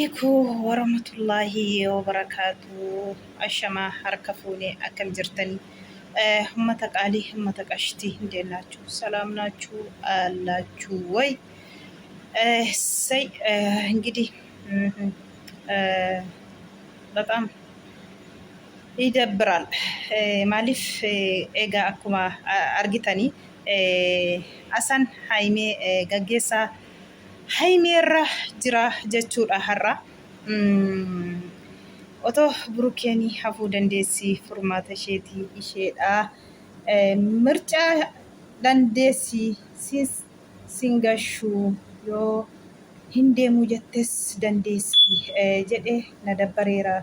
عليكم ورحمة الله وبركاته. أشما هركفوني أكم جرتني همتك علي همتك أشتي ديناتشو سلام ناتشو አላችሁ ወይ? ሰይ እንግዲህ በጣም ይደብራል ማሊፍ ኤጋ አኩማ አርጊተኒ አሳን ሃይሜ ገጌሳ ሃይሜራ ጅራ ጀቹudha har'a otoo burukeeni hafuu dandeessi furmaata isheetii isheedha mircaa dandeessi singashuu yoo hin deemuu jettes dandeessi jedhee na dabbareera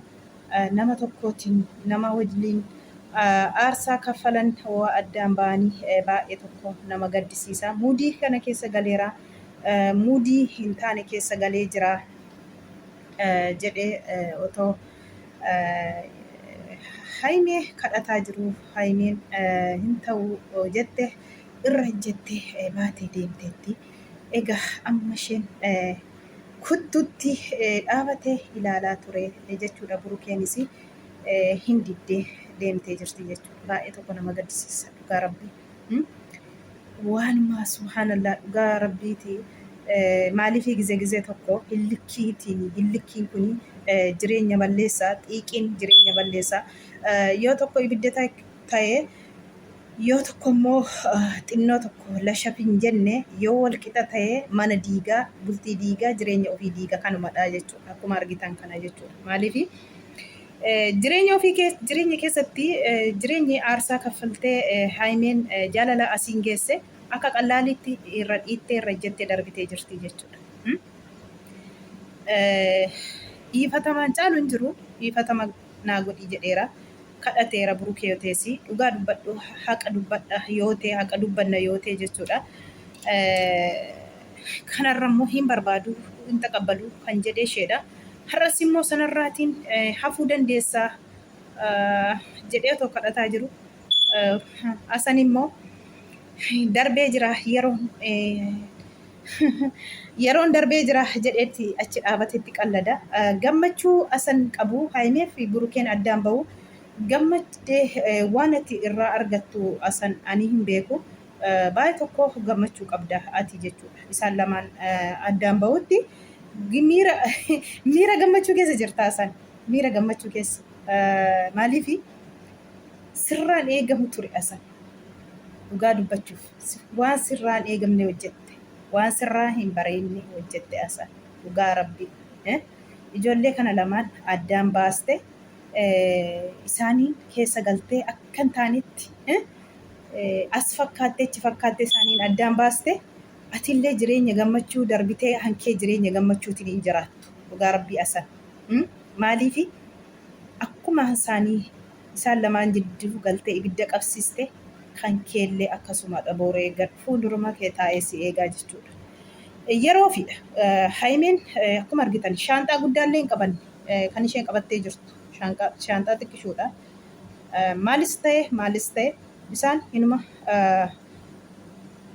nama tokkootiin nama wajjin aarsaa kaffalan waa addaan ba'anii baay'ee tokko nama gaddisiisa. Muudii kana keessa galeera. Muudii hin taane keessa galee jira jedhee otoo haymee kadhataa jiru haymeen hin ta'u jette irra jettee baatee deemteetti. Egaa amma isheen kuttutti dhaabatee ilaalaa ture jechuudha. Burukeenis hin diddee deemtee jirti jechuudha. Baay'ee tokko nama gaddisiisa dhugaa rabbii. Waanuma subhaanallah dhugaa rabbiiti. Maaliifii gizee tokko hillikkiin kun jireenya balleessaa xiiqiin jireenya balleessaa yoo tokko ibidda ta'ee yoo tokko immoo xinnoo tokko lashaf hin jenne yoo wal qixa ta'ee mana diigaa bultii diigaa jireenya ofii diigaa kanumadha jechuudha. Akkuma argitan kana jechuudha. Maaliifii jireenya keessatti jireenyi aarsaa kaffaltee haymeen jaalala asiin geesse akka qallaalitti irra dhiittee irra jettee darbitee jirti jechuudha. Dhiifatamaan caalu hin jiru. Dhiifatama naa godhi jedheera. Kadhateera burukee yoo teessi dhugaa dubbadhu haqa dubbadha yoo ta'e haqa dubbanna yoo ta'e jechuudha. Kanarra immoo hin barbaadu hin taqabbalu kan jedhee isheedha. Har'as immoo sanarraatiin hafuu dandeessaa jedhee otoo kadhataa jiru. Asan immoo darbee jira yeroon darbee jira jedheetti achi dhaabatetti qallada. Gammachuu asan qabu haymee fi burukeen addaan bahu gammaddee waan ati irraa argattu asan ani hin beeku. Baay'ee tokko gammachuu qabda ati jechuudha. Isaan lamaan addaan bahutti miira gammachuu keessa jirta asan. Miira gammachuu keessa maaliifi sirraan eegamu ture asan. Dhugaa dubbachuuf waan sirraan eegamne hojjette waan sirraa hin bareenne hojjette asan dhugaa rabbi ijoollee kana lamaan addaan baaste isaaniin keessa galtee akka hin taanetti as fakkaattee achi fakkaattee isaaniin addaan baaste atillee jireenya gammachuu darbitee hankee jireenya gammachuutiin hin jiraattu dhugaa rabbii asan maaliifi akkuma isaanii isaan lamaan jidduu galtee ibidda qabsiiste kan keellee akkasuma dhabooree gad fuulduruma kee taa'ee si eegaa jechuudha. Yeroo fi haymeen akkuma argitan shaanxaa guddaallee hin qabanne kan isheen qabattee jirtu shaanxaa xiqqishuudha. Maalis ta'e isaan inuma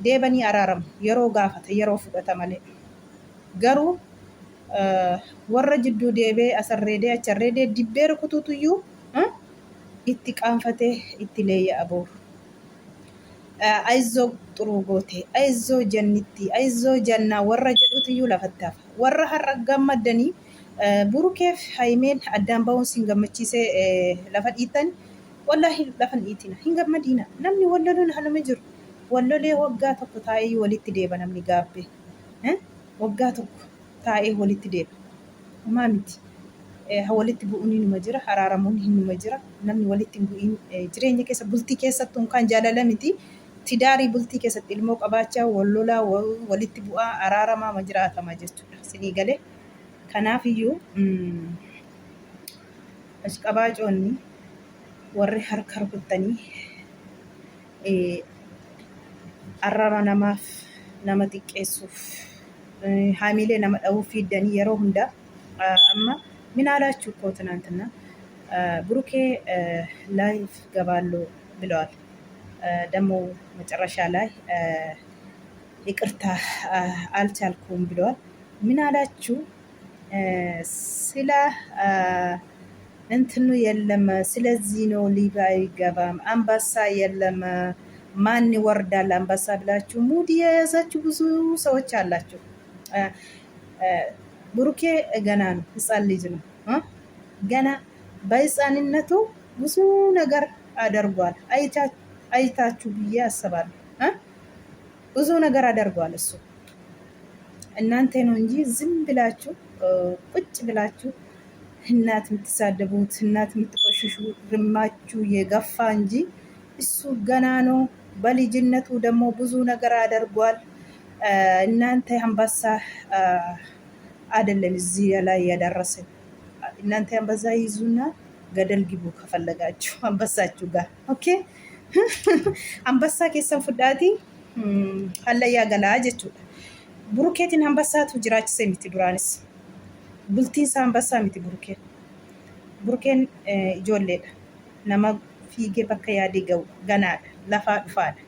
deebanii araaramu yeroo gaafata yeroo fudhata malee. Garuu warra jidduu deebee asarreedee acharreedee dibbee rukutuutuyyuu itti qaanfatee itti leeyya'a booru. Ayizoo xuruu goote ayizoo jannitti ayizoo jannaa warra jedhuutiyyuu lafatti hafa. Warra har'a gammaddanii burukeef haymeen addaan bahuun sin gammachiisee lafa dhiittan wallaahi lafa dhiitina hin gammadiina. Namni walloluun halama jiru wallolee waggaa tokko taa'ee walitti deeba namni gaabbee waggaa tokko taa'ee walitti deeba. Homaa miti. Walitti bu'uun inuma jira araaramuun inuma jira namni walitti hin bu'iin jireenya keessa bultii keessattuu kan jaalala miti. Tidaarii bultii keessatti ilmoo qabaachaa wallolaa walitti bu'aa araaramaa ma jiraatama jechuudha. Sinii galee kanaafiyyuu qabaacoonni warri harka rukuttanii arraba namaaf nama xiqqeessuuf haamilee nama dha'uu fiiddanii yeroo hundaa amma minaalaችሁ እኮ ትናንትና ብሩኬ ላይፍ ገባለሁ ብለዋል። ደግሞ መጨረሻ ላይ ይቅርታ አልቻልኩም ብለዋል። ምን አላችሁ? ስለ እንትኑ የለም። ስለዚህ ነው ሊቭ አይገባም። አንበሳ የለም። ማን ይወርዳል አንበሳ ብላችሁ ሙድ የያዛችሁ ብዙ ሰዎች አላችሁ። ብሩኬ ገና ነው፣ ህፃን ልጅ ነው። ገና በህፃንነቱ ብዙ ነገር አደርጓል። አይታችሁ ብዬ አስባለሁ። ብዙ ነገር አደርጓል እሱ። እናንተ ነው እንጂ ዝም ብላችሁ ቁጭ ብላችሁ እናት የምትሳደቡት እናት የምትቆሽሹ ርማችሁ የገፋ እንጂ እሱ ገና ነው። በልጅነቱ ደግሞ ብዙ ነገር አደርጓል። እናንተ አንበሳ አይደለም እዚህ ላይ ያደረሰ። እናንተ አንበሳ ይዙና ገደል ግቡ ከፈለጋችሁ አንበሳችሁ ጋር። ኦኬ አንበሳ keessan fudhaati hallayyaa galaa jechuudha. Burukeetiin አንበሳቱ jiraachise miti duraanis. Bultiinsa አንበሳ miti burukeen. Burukeen ijoolleedha. Nama fiigee bakka yaadee ga'u ganaadha. Lafaa dhufaadha.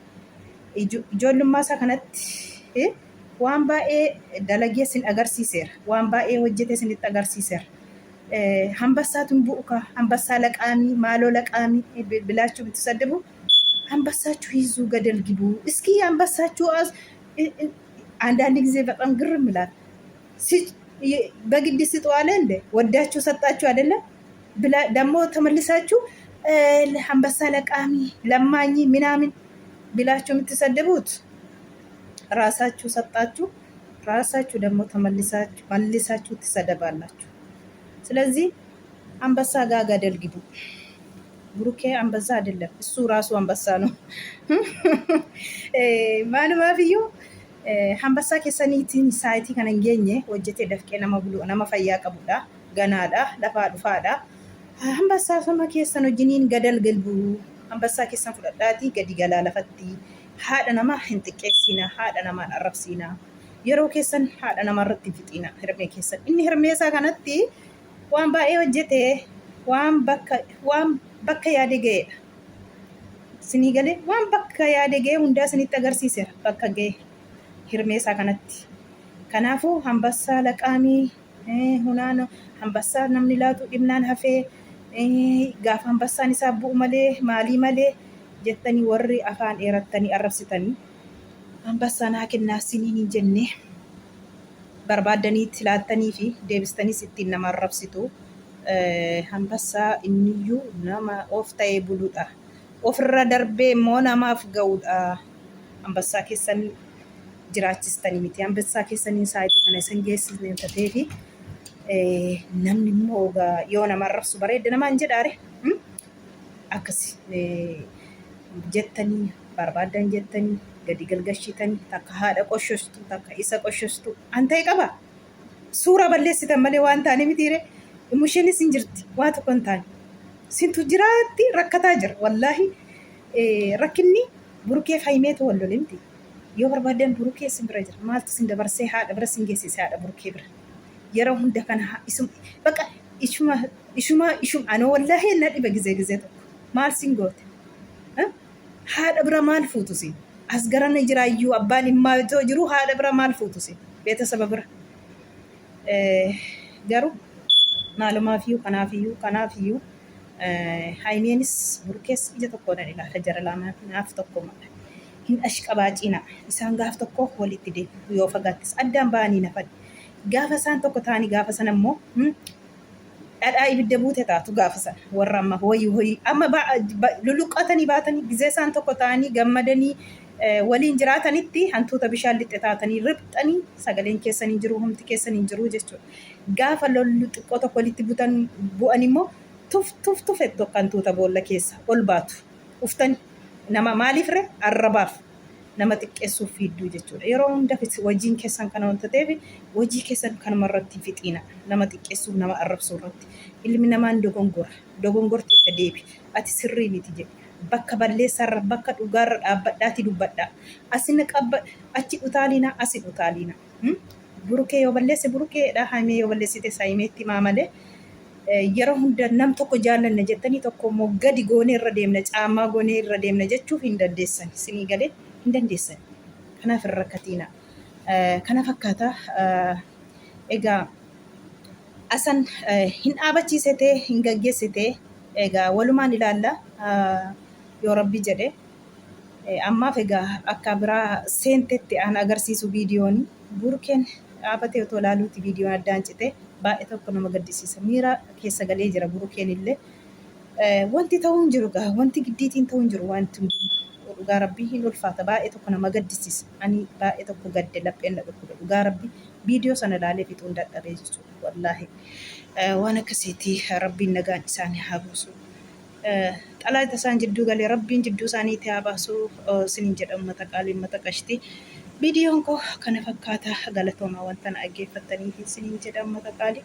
Ijoollummaa isaa kanatti waan baay'ee dalagee sin agarsiiseera. Waan baay'ee hojjetee sinitti agarsiiseera. አንበሳቱን ቡኡካ አንበሳ ለቃሚ ማሎ ለቃሚ ብላችሁ ብትሰድቡ አንበሳችሁ ይዙ ገደል ግቡ። እስኪ አንበሳችሁ አንዳንድ ጊዜ በጣም ግርም ይላል። በግድ ስጡ አለ እንደ ወዳችሁ ሰጣችሁ አይደለም ብላ ደግሞ ተመልሳችሁ አንበሳ ለቃሚ ለማኝ ምናምን ብላችሁ የምትሰድቡት ራሳችሁ ሰጣችሁ፣ ራሳችሁ ደግሞ መልሳችሁ ትሰደባላችሁ። ስለዚህ አንበሳ ጋር ገደል ግቡ። ብሩኬ አንበሳ አይደለም፣ እሱ ራሱ አንበሳ ነው። ማኑማፍዩ አንበሳ keessaniitiin saayitii kana hin geenye hojjetee dafqee nama bulu nama fayyaa qabudha. Ganaadha, lafaa dhufaadha. Anbassaa sama keessan wajjiniin gadal galbu. Anbassaa keessan fudhadhaatii gadi galaa lafatti. Haadha namaa hin xiqqeessina, haadha namaa hin arrabsina. Yeroo keessan haadha namaa irratti hin fixina hirmee keessan. Inni hirmee isaa kanatti waan baay'ee hojjetee waan bakka yaade ga'eedha. Sinii galee waan bakka yaade ga'e hundaa sinitti agarsiiseera bakka ga'e hirmee isaa kanatti. Kanaafuu anbassaa laqaamii hunaano anbassaa namni laatu dhibnaan hafee gaafa anbassaan isaa bu'u malee maalii malee jettanii warri afaan dheerattanii arrabsitanii anbassaan haa kennaa siniin hin jenne barbaaddaniitti laattanii fi deebistaniis ittiin nama arrabsitu. Anbassaa inniyyuu nama of ta'ee buluudha. Ofirra darbee immoo namaaf ga'uudha. Anbassaa keessan jiraachistanii miti. Anbassaa keessanii saayitii kana isin geessisnee ta'ee fi namni immoo yoo nama arrabsu bareedda namaan jedhaare akkasi jettanii barbaaddan jettanii gadi galgashitanii takka haadha qoshostu takka isa qoshostu an ta'e qaba. Suura balleessitan malee waan taane mitiire immusheenis hin jirti waa tokko hin taane. Sintu jiraatti rakkataa jira wallaahi. Rakkinni burukee faayimeetu wal lole miti. Yoo barbaaddan burukee sin bira jira. Maaltu sin dabarsee haadha bira sin geessise haadha burukee bira. Yeroo hunda kana baqa ishuma anoo wallaahi na dhiba gizee tokko maal sin goote haadha bira maal fuutu sin as garana jiraayyuu abbaan himmaa yoo jiru haadha bira maal fuutu sin beetasaba bira garuu kanaafiyyuu haayimeenis burukees ija tokkoodhaan ilaala jara lamaaf tokko mala hin ashqabaacina isaan gaaf tokko walitti deemu yoo fagaattis addaan ba'anii nafan gaafa isaan tokko ta'anii gaafa sana immoo dhadhaa ibidda buute taatu gaafa sana warra amma hoyi amma luluqqatanii baatanii gizee isaan tokko ta'anii gammadanii waliin jiraatanitti hantuuta bishaan lixxe taatanii ribxanii sagaleen keessanii jiru humti keessanii jiru jechuudha. Gaafa lollu xiqqoo tokko walitti bu'an immoo tuf ettoo hantuuta boolla keessa ol baatu uftani nama maaliifre arrabaaf nama xiqqeessuuf fiidduu jechuudha. Yeroo hunda hojiin keessan kana wanta ta'eef hojii keessan kanuma irratti fixiina nama xiqqeessuuf nama arrabsuu irratti ilmi namaan dogongorti itti deebi ati sirrii miti jedhe. Bakka balleessarra bakka dhugaarra dhaabbadhaati dubbadhaa. Achi utaalina asi utaalina. Burukee yoo balleesse burukeedha. Haayimee yoo balleessite haayimeetti maamalee yeroo hunda nam tokko jaallanna jettanii tokko immoo gadi goonee irra deemna caammaa goonee irra deemna jechuuf hin dandeessan. Sinii galee hin dandeessan. Kanaaf irra rakkatiina. Kana fakkaata egaa asan hin dhaabachiisitee hin gaggeessitee egaa walumaan ilaalla yoo rabbi jedhe ammaaf egaa akka biraa seentetti aan agarsiisu viidiyoon burkeen dhaabatee otoo ilaaluuti viidiyoon addaan cite baay'ee tokko nama gaddisiisa miira keessa galee jira burkeen illee wanti ta'uu hin jiru gaa wanti giddiitiin ta'uu hin jiru wanti dhugaa rabbii hin ulfaata baay'ee tokko nama gaddisiisa ani baay'ee tokko gadde lapheen na dhukkube dhugaa rabbii viidiyoo sana ilaalee fixuun dadhabee jechuudha wallaahi waan akkasiitii rabbiin nagaan isaanii haa buusu. Xalaata isaan jidduu galee rabbiin jidduu isaaniitti haa baasu siniin jedhamu mata qaaliin mata qashti. Viidiyoon koo kana fakkaata galatoomaa wanta na dhaggeeffattaniif siniin jedhamu mata qaalii.